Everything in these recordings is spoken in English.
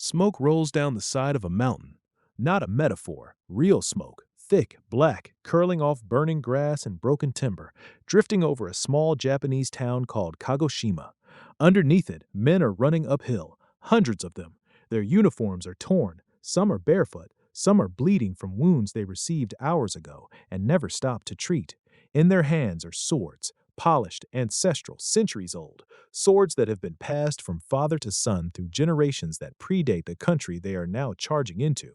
Smoke rolls down the side of a mountain. Not a metaphor, real smoke, thick, black, curling off burning grass and broken timber, drifting over a small Japanese town called Kagoshima. Underneath it, men are running uphill, hundreds of them. Their uniforms are torn, some are barefoot, some are bleeding from wounds they received hours ago and never stopped to treat. In their hands are swords, polished, ancestral, centuries old, swords that have been passed from father to son through generations that predate the country they are now charging into.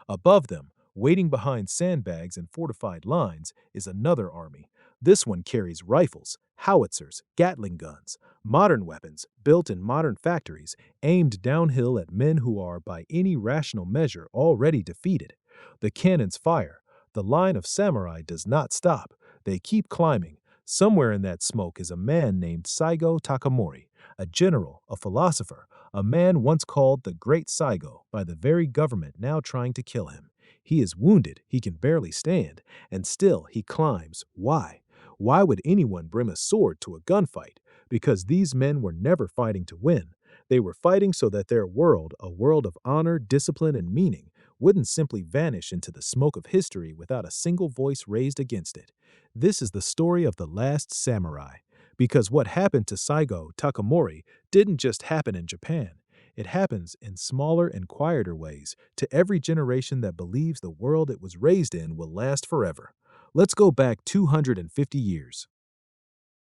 Above them, waiting behind sandbags and fortified lines, is another army. This one carries rifles, howitzers, Gatling guns, modern weapons built in modern factories, aimed downhill at men who are, by any rational measure, already defeated. The cannons fire. The line of samurai does not stop. They keep climbing. Somewhere in that smoke is a man named Saigo Takamori, a general, a philosopher, a man once called the Great Saigo by the very government now trying to kill him. He is wounded, he can barely stand, and still he climbs. Why? Why would anyone bring a sword to a gunfight? Because these men were never fighting to win. They were fighting so that their world, a world of honor, discipline, and meaning, wouldn't simply vanish into the smoke of history without a single voice raised against it. This is the story of the last samurai. Because what happened to Saigo Takamori didn't just happen in Japan. It happens in smaller and quieter ways to every generation that believes the world it was raised in will last forever. Let's go back 250 years.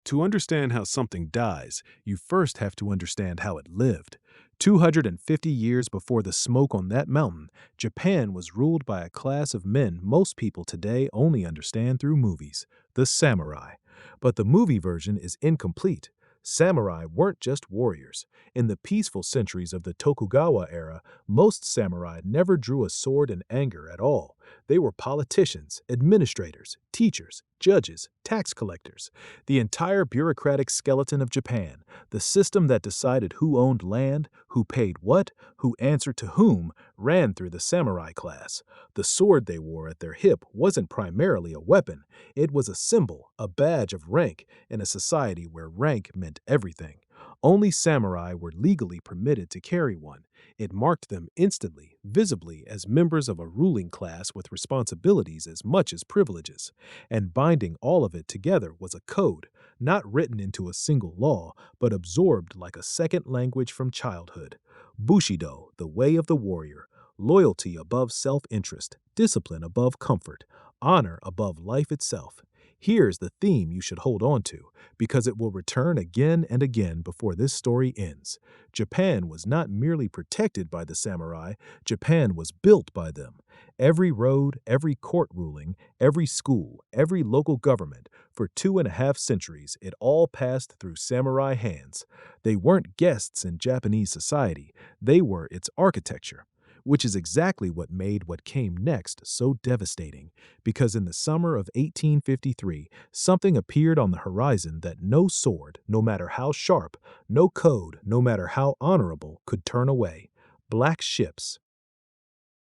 To understand how something dies, you first have to understand how it lived. 250 years before the smoke on that mountain, Japan was ruled by a class of men most people today only understand through movies, the samurai. But the movie version is incomplete. Samurai weren't just warriors. In the peaceful centuries of the Tokugawa era, most samurai never drew a sword in anger at all. They were politicians, administrators, teachers, judges, tax collectors. The entire bureaucratic skeleton of Japan, the system that decided who owned land, who paid what, who answered to whom, ran through the samurai class. The sword they wore at their hip wasn't primarily a weapon. It was a symbol, a badge of rank, in a society where rank meant everything. Only samurai were legally permitted to carry one. It marked them instantly, visibly, as members of a ruling class with responsibilities as much as privileges. And binding all of it together was a code, not written into a single law, but absorbed like a second language from childhood. Bushido, the way of the warrior, loyalty above self-interest, discipline above comfort, honor above life itself. Here's the theme you should hold on to, because it will return again and again before this story ends. Japan was not merely protected by the samurai, Japan was built by them. Every road, every court ruling, every school, every local government, for 2.5 centuries, it all passed through samurai hands. They weren't guests in Japanese society, they were its architecture. Which is exactly what made what came next so devastating, because in the summer of 1853, something appeared on the horizon that no sword, no matter how sharp, no code, no matter how honorable, could turn away. Black ships.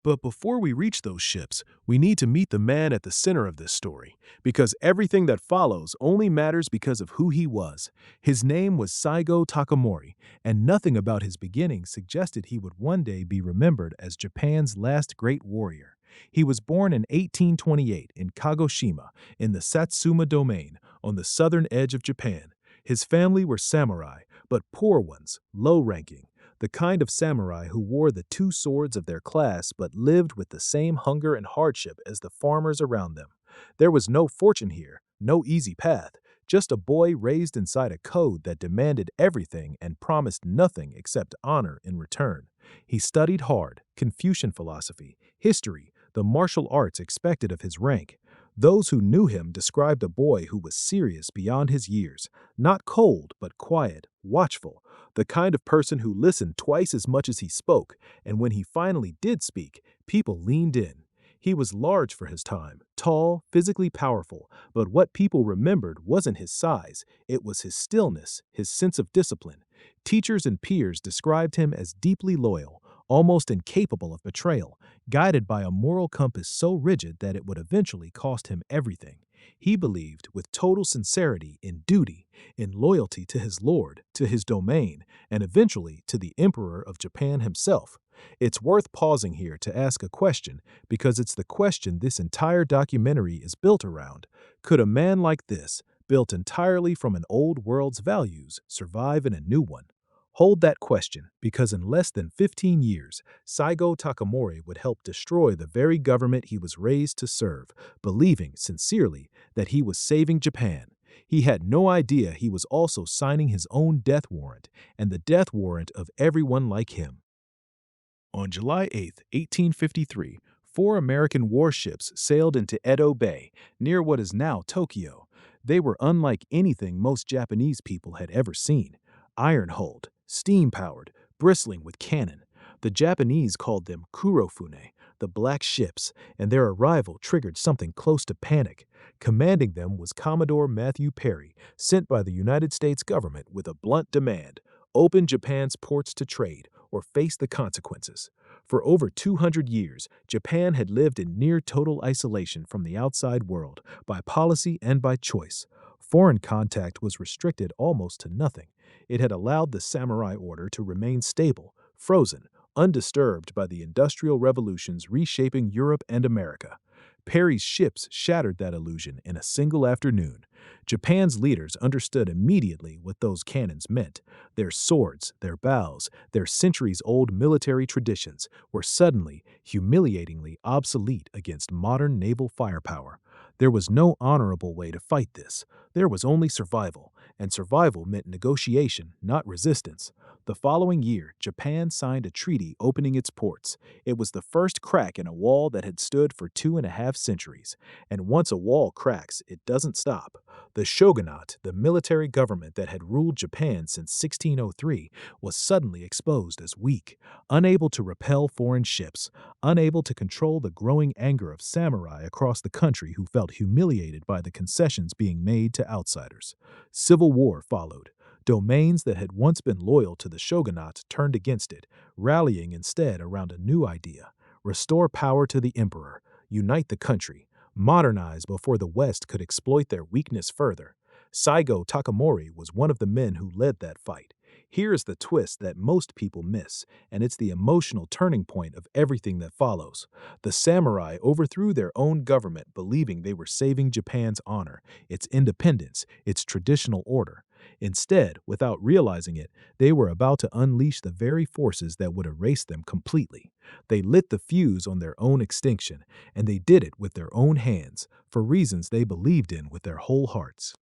But before we reach those ships, we need to meet the man at the center of this story, because everything that follows only matters because of who he was. His name was Saigo Takamori, and nothing about his beginnings suggested he would one day be remembered as Japan's last great warrior. He was born in 1828 in Kagoshima, in the Satsuma domain, on the southern edge of Japan. His family were samurai, but poor ones, low-ranking. The kind of samurai who wore the two swords of their class but lived with the same hunger and hardship as the farmers around them. There was no fortune here, no easy path, just a boy raised inside a code that demanded everything and promised nothing except honor in return. He studied hard, Confucian philosophy, history, the martial arts expected of his rank. Those who knew him described a boy who was serious beyond his years, not cold but quiet, watchful, the kind of person who listened twice as much as he spoke, and when he finally did speak, people leaned in. He was large for his time, tall, physically powerful, but what people remembered wasn't his size, it was his stillness, his sense of discipline. Teachers and peers described him as deeply loyal, almost incapable of betrayal, guided by a moral compass so rigid that it would eventually cost him everything. He believed with total sincerity in duty, in loyalty to his lord, to his domain, and eventually to the emperor of Japan himself. It's worth pausing here to ask a question because it's the question this entire documentary is built around. Could a man like this, built entirely from an old world's values, survive in a new one? Hold that question, because in less than 15 years, Saigo Takamori would help destroy the very government he was raised to serve, believing sincerely that he was saving Japan. He had no idea he was also signing his own death warrant, and the death warrant of everyone like him. On July 8, 1853, four American warships sailed into Edo Bay, near what is now Tokyo. They were unlike anything most Japanese people had ever seen. Iron-hulled, steam-powered, bristling with cannon. The Japanese called them Kurofune, the Black Ships, and their arrival triggered something close to panic. Commanding them was Commodore Matthew Perry, sent by the United States government with a blunt demand: open Japan's ports to trade, or face the consequences. For over 200 years, Japan had lived in near total isolation from the outside world, by policy and by choice. Foreign contact was restricted almost to nothing. It had allowed the samurai order to remain stable, frozen, undisturbed by the industrial revolutions reshaping Europe and America. Perry's ships shattered that illusion in a single afternoon. Japan's leaders understood immediately what those cannons meant. Their swords, their bows, their centuries-old military traditions were suddenly, humiliatingly obsolete against modern naval firepower. There was no honorable way to fight this. There was only survival, and survival meant negotiation, not resistance. The following year, Japan signed a treaty opening its ports. It was the first crack in a wall that had stood for 2.5 centuries. And once a wall cracks, it doesn't stop. The shogunate, the military government that had ruled Japan since 1603, was suddenly exposed as weak, unable to repel foreign ships, unable to control the growing anger of samurai across the country who felt humiliated by the concessions being made to outsiders. Civil war followed. Domains that had once been loyal to the shogunate turned against it, rallying instead around a new idea: restore power to the emperor, unite the country, modernize before the West could exploit their weakness further. Saigo Takamori was one of the men who led that fight. Here is the twist that most people miss, and it's the emotional turning point of everything that follows. The samurai overthrew their own government, believing they were saving Japan's honor, its independence, its traditional order. Instead, without realizing it, they were about to unleash the very forces that would erase them completely. They lit the fuse on their own extinction, and they did it with their own hands, for reasons they believed in with their whole hearts.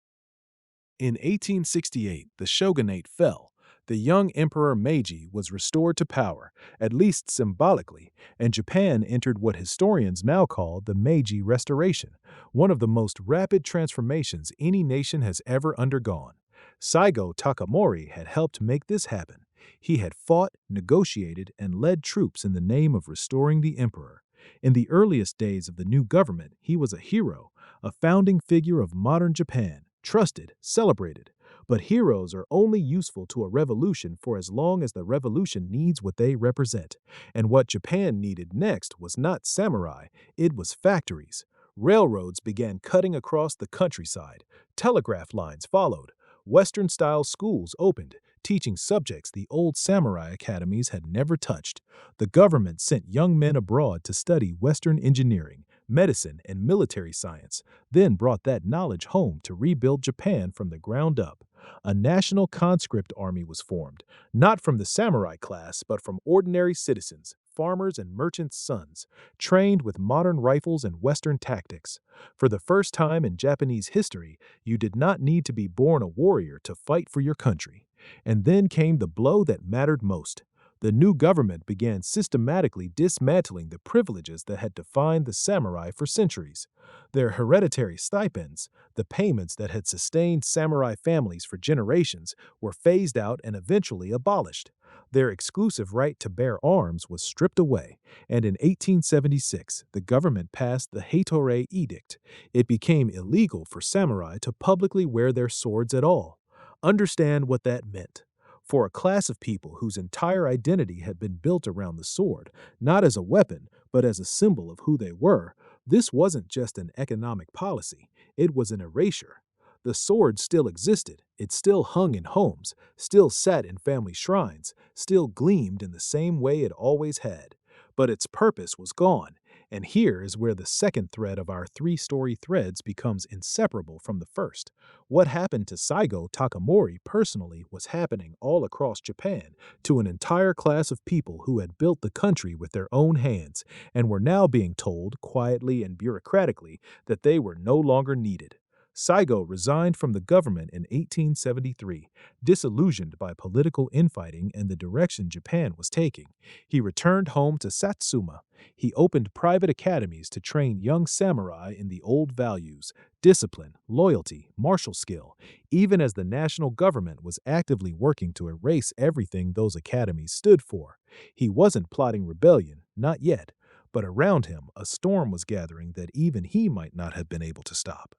In 1868, the shogunate fell. The young Emperor Meiji was restored to power, at least symbolically, and Japan entered what historians now call the Meiji Restoration, one of the most rapid transformations any nation has ever undergone. Saigo Takamori had helped make this happen. He had fought, negotiated, and led troops in the name of restoring the emperor. In the earliest days of the new government, he was a hero, a founding figure of modern Japan, trusted, celebrated. But heroes are only useful to a revolution for as long as the revolution needs what they represent. And what Japan needed next was not samurai, it was factories. Railroads began cutting across the countryside. Telegraph lines followed. Western-style schools opened, teaching subjects the old samurai academies had never touched. The government sent young men abroad to study Western engineering, medicine, and military science, then brought that knowledge home to rebuild Japan from the ground up. A national conscript army was formed, not from the samurai class, but from ordinary citizens, farmers and merchants' sons, trained with modern rifles and Western tactics. For the first time in Japanese history, you did not need to be born a warrior to fight for your country. And then came the blow that mattered most. The new government began systematically dismantling the privileges that had defined the samurai for centuries. Their hereditary stipends, the payments that had sustained samurai families for generations, were phased out and eventually abolished. Their exclusive right to bear arms was stripped away, and in 1876, the government passed the Heitorei Edict. It became illegal for samurai to publicly wear their swords at all. Understand what that meant. For a class of people whose entire identity had been built around the sword, not as a weapon, but as a symbol of who they were, this wasn't just an economic policy, it was an erasure. The sword still existed, it still hung in homes, still sat in family shrines, still gleamed in the same way it always had. But its purpose was gone, and here is where the second thread of our three-story threads becomes inseparable from the first. What happened to Saigo Takamori personally was happening all across Japan to an entire class of people who had built the country with their own hands and were now being told, quietly and bureaucratically, that they were no longer needed. Saigo resigned from the government in 1873, disillusioned by political infighting and the direction Japan was taking. He returned home to Satsuma. He opened private academies to train young samurai in the old values: discipline, loyalty, martial skill, even as the national government was actively working to erase everything those academies stood for. He wasn't plotting rebellion, not yet, but around him a storm was gathering that even he might not have been able to stop.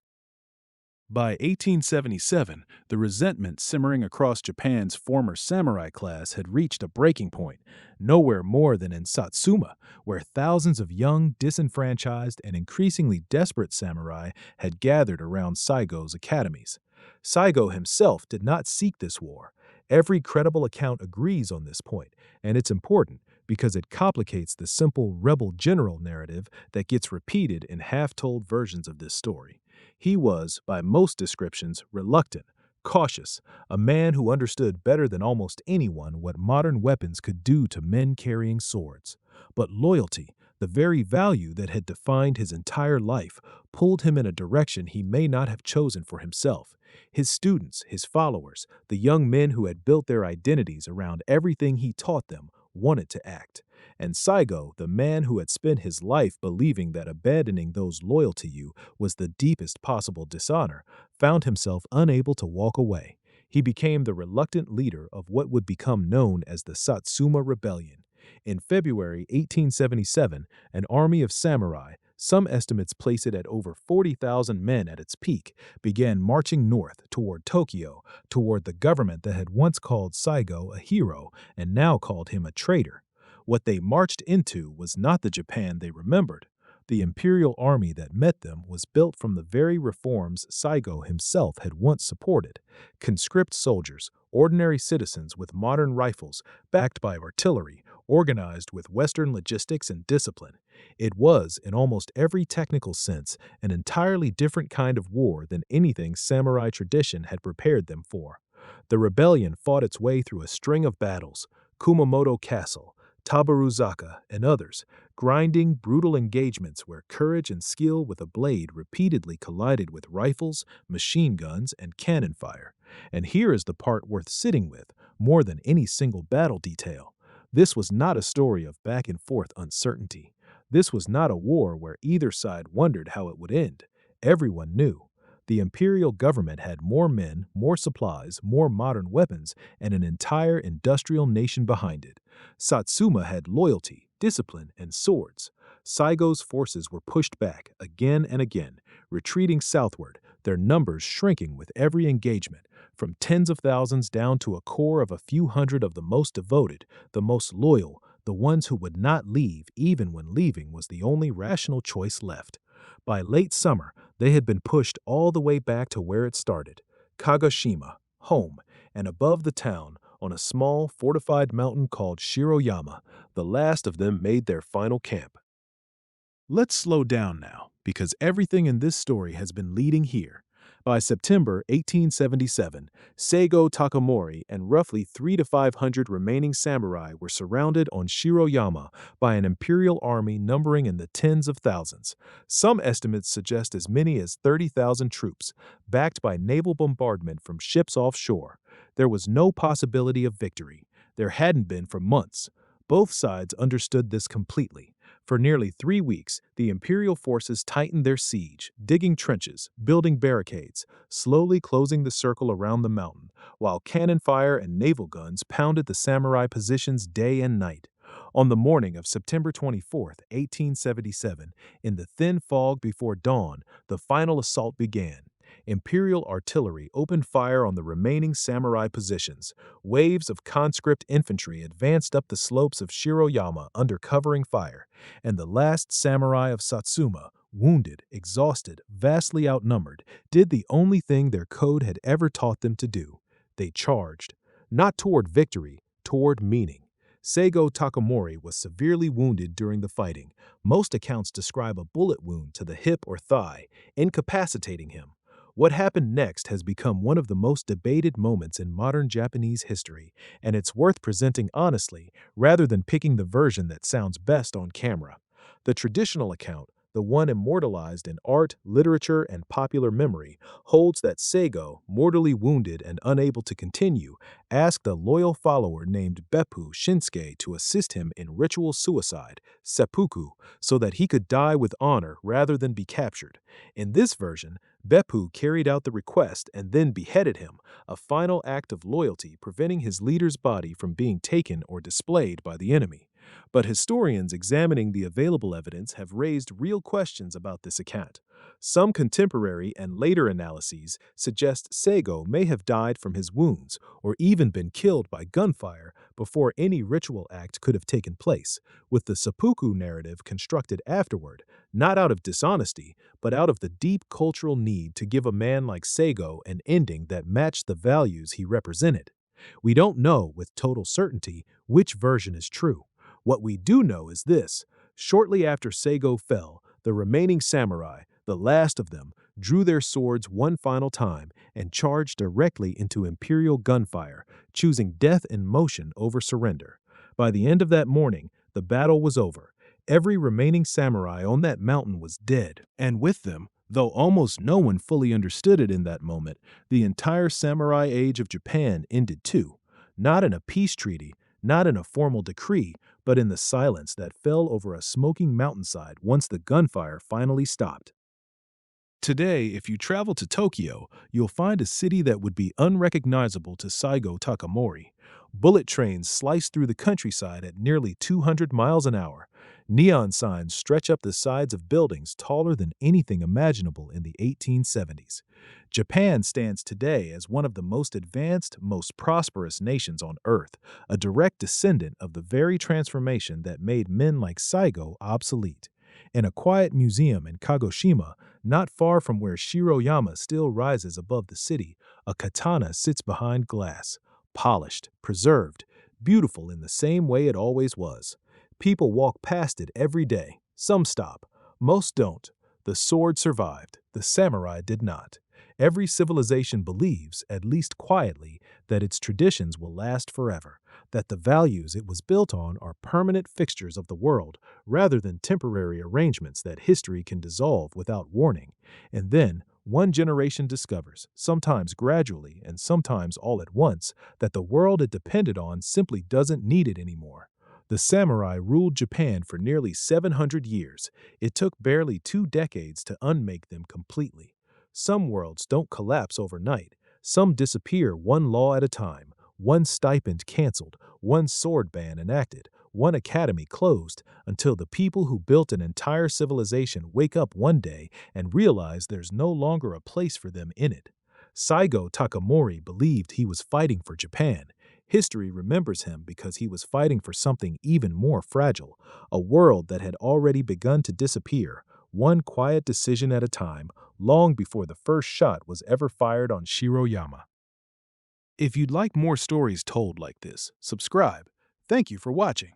By 1877, the resentment simmering across Japan's former samurai class had reached a breaking point, nowhere more than in Satsuma, where thousands of young, disenfranchised, and increasingly desperate samurai had gathered around Saigo's academies. Saigo himself did not seek this war. Every credible account agrees on this point, and it's important because it complicates the simple rebel general narrative that gets repeated in half-told versions of this story. He was, by most descriptions, reluctant, cautious, a man who understood better than almost anyone what modern weapons could do to men carrying swords. But loyalty, the very value that had defined his entire life, pulled him in a direction he may not have chosen for himself. His students, his followers, the young men who had built their identities around everything he taught them, wanted to act. And Saigo, the man who had spent his life believing that abandoning those loyal to you was the deepest possible dishonor, found himself unable to walk away. He became the reluctant leader of what would become known as the Satsuma Rebellion. In February 1877, an army of samurai, some estimates place it at over 40,000 men at its peak, began marching north toward Tokyo, toward the government that had once called Saigo a hero and now called him a traitor. What they marched into was not the Japan they remembered. The imperial army that met them was built from the very reforms Saigo himself had once supported: conscript soldiers, ordinary citizens with modern rifles, backed by artillery, organized with Western logistics and discipline. It was, in almost every technical sense, an entirely different kind of war than anything samurai tradition had prepared them for. The rebellion fought its way through a string of battles: Kumamoto Castle, Tabaruzaka, and others, grinding, brutal engagements where courage and skill with a blade repeatedly collided with rifles, machine guns, and cannon fire. And here is the part worth sitting with, more than any single battle detail. This was not a story of back-and-forth uncertainty. This was not a war where either side wondered how it would end. Everyone knew. The imperial government had more men, more supplies, more modern weapons, and an entire industrial nation behind it. Satsuma had loyalty, discipline, and swords. Saigo's forces were pushed back again and again, retreating southward, their numbers shrinking with every engagement, from tens of thousands down to a core of a few hundred of the most devoted, the most loyal, the ones who would not leave even when leaving was the only rational choice left. By late summer, they had been pushed all the way back to where it started, Kagoshima, home, and above the town, on a small, fortified mountain called Shiroyama, the last of them made their final camp. Let's slow down now, because everything in this story has been leading here. By September 1877, Saigo Takamori and roughly 300 to 500 remaining samurai were surrounded on Shiroyama by an imperial army numbering in the tens of thousands. Some estimates suggest as many as 30,000 troops, backed by naval bombardment from ships offshore. There was no possibility of victory. There hadn't been for months. Both sides understood this completely. For nearly 3 weeks, the imperial forces tightened their siege, digging trenches, building barricades, slowly closing the circle around the mountain, while cannon fire and naval guns pounded the samurai positions day and night. On the morning of September 24, 1877, in the thin fog before dawn, the final assault began. Imperial artillery opened fire on the remaining samurai positions. Waves of conscript infantry advanced up the slopes of Shiroyama under covering fire, and the last samurai of Satsuma, wounded, exhausted, vastly outnumbered, did the only thing their code had ever taught them to do. They charged. Not toward victory, toward meaning. Saigo Takamori was severely wounded during the fighting. Most accounts describe a bullet wound to the hip or thigh, incapacitating him. What happened next has become one of the most debated moments in modern Japanese history, and it's worth presenting honestly rather than picking the version that sounds best on camera. The traditional account, the one immortalized in art, literature, and popular memory, holds that Saigo, mortally wounded and unable to continue, asked a loyal follower named Beppu Shinsuke to assist him in ritual suicide, seppuku, so that he could die with honor rather than be captured. In this version, Beppu carried out the request and then beheaded him, a final act of loyalty preventing his leader's body from being taken or displayed by the enemy. But historians examining the available evidence have raised real questions about this account. Some contemporary and later analyses suggest Saigo may have died from his wounds or even been killed by gunfire before any ritual act could have taken place, with the seppuku narrative constructed afterward, not out of dishonesty, but out of the deep cultural need to give a man like Saigo an ending that matched the values he represented. We don't know with total certainty which version is true. What we do know is this: shortly after Saigo fell, the remaining samurai, the last of them, drew their swords one final time and charged directly into imperial gunfire, choosing death in motion over surrender. By the end of that morning, the battle was over. Every remaining samurai on that mountain was dead, and with them, though almost no one fully understood it in that moment, the entire samurai age of Japan ended too. Not in a peace treaty, not in a formal decree, but in the silence that fell over a smoking mountainside once the gunfire finally stopped. Today, if you travel to Tokyo, you'll find a city that would be unrecognizable to Saigo Takamori. Bullet trains slice through the countryside at nearly 200 miles an hour. Neon signs stretch up the sides of buildings taller than anything imaginable in the 1870s. Japan stands today as one of the most advanced, most prosperous nations on Earth, a direct descendant of the very transformation that made men like Saigo obsolete. In a quiet museum in Kagoshima, not far from where Shiroyama still rises above the city, a katana sits behind glass, polished, preserved, beautiful in the same way it always was. People walk past it every day. Some stop. Most don't. The sword survived. The samurai did not. Every civilization believes, at least quietly, that its traditions will last forever, that the values it was built on are permanent fixtures of the world, rather than temporary arrangements that history can dissolve without warning. And then, one generation discovers, sometimes gradually and sometimes all at once, that the world it depended on simply doesn't need it anymore. The samurai ruled Japan for nearly 700 years. It took barely 2 decades to unmake them completely. Some worlds don't collapse overnight. Some disappear one law at a time, one stipend canceled, one sword ban enacted, one academy closed, until the people who built an entire civilization wake up one day and realize there's no longer a place for them in it. Saigo Takamori believed he was fighting for Japan. History remembers him because he was fighting for something even more fragile, a world that had already begun to disappear, one quiet decision at a time, long before the first shot was ever fired on Shiroyama. If you'd like more stories told like this, subscribe. Thank you for watching.